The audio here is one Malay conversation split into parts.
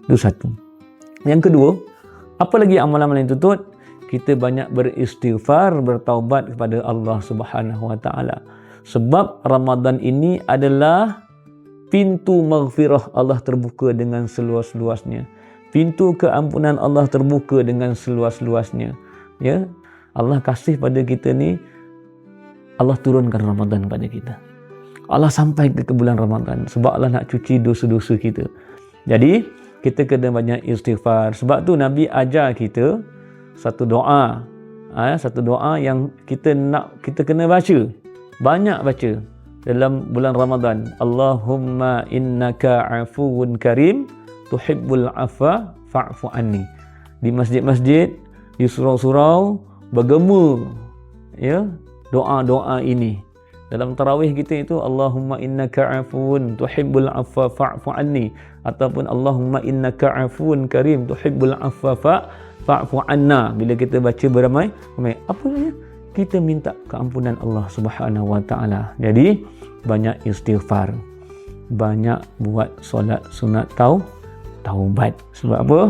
Itu satu. Yang kedua, apa lagi amalan-amalan yang tutut? Kita banyak beristighfar, bertaubat kepada Allah Subhanahu Wa Taala. Sebab Ramadan ini adalah pintu maghfirah Allah terbuka dengan seluas-luasnya. Pintu keampunan Allah terbuka dengan seluas-luasnya. Ya, Allah kasih pada kita ni, Allah turunkan Ramadan pada kita. Allah sampai ke bulan Ramadan sebab Allah nak cuci dosa-dosa kita. Jadi kita kena banyak istighfar. Sebab tu Nabi ajar kita satu doa, satu doa yang kita kena baca, banyak baca dalam bulan Ramadan. Allahumma innaka afuwun karim tuhibbul afwa fa'fu anni. Di masjid-masjid, di surau-surau bergema ya doa-doa ini. Dalam tarawih kita itu Allahumma innaka afuwun tuhibbul afwa fa'fu anni, ataupun Allahumma innaka afuwun karim tuhibbul afwa fa'fu anna. Bila kita baca beramai, apa namanya? Kita minta keampunan Allah Subhanahu Wa Taala. Jadi banyak istighfar, banyak buat solat sunat taubat. Sebab apa?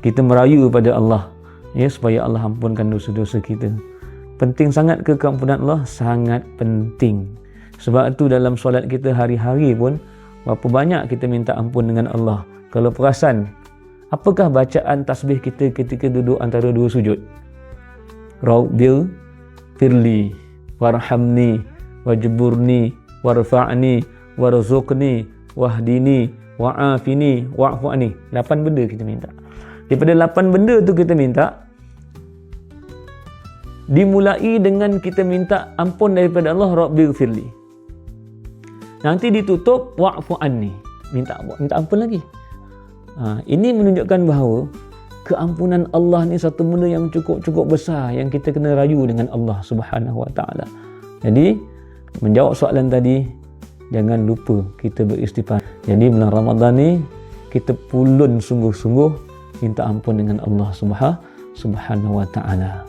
Kita merayu pada Allah ya, supaya Allah ampunkan dosa-dosa kita. Penting sangat ke keampunan Allah? Sangat penting. Sebab itu dalam solat kita hari-hari pun, berapa banyak kita minta ampun dengan Allah. Kalau perasan, apakah bacaan tasbih kita ketika duduk antara dua sujud? Rabbil firli warhamni wajburni warfa'ni warzuqni wahdini wa'afini wa'fu anni. 8 benda kita minta. Daripada 8 benda tu kita minta, dimulai dengan kita minta ampun daripada Allah, Rabbil firli. Nanti ditutup wa'fu anni, minta ampun lagi. Ini menunjukkan bahawa keampunan Allah ni satu benda yang cukup besar yang kita kena rayu dengan Allah Subhanahu Wa Taala. Jadi menjawab soalan tadi, jangan lupa kita beristighfar. Jadi bulan Ramadan ni kita pulun sungguh-sungguh minta ampun dengan Allah Subhanahu Wa Taala.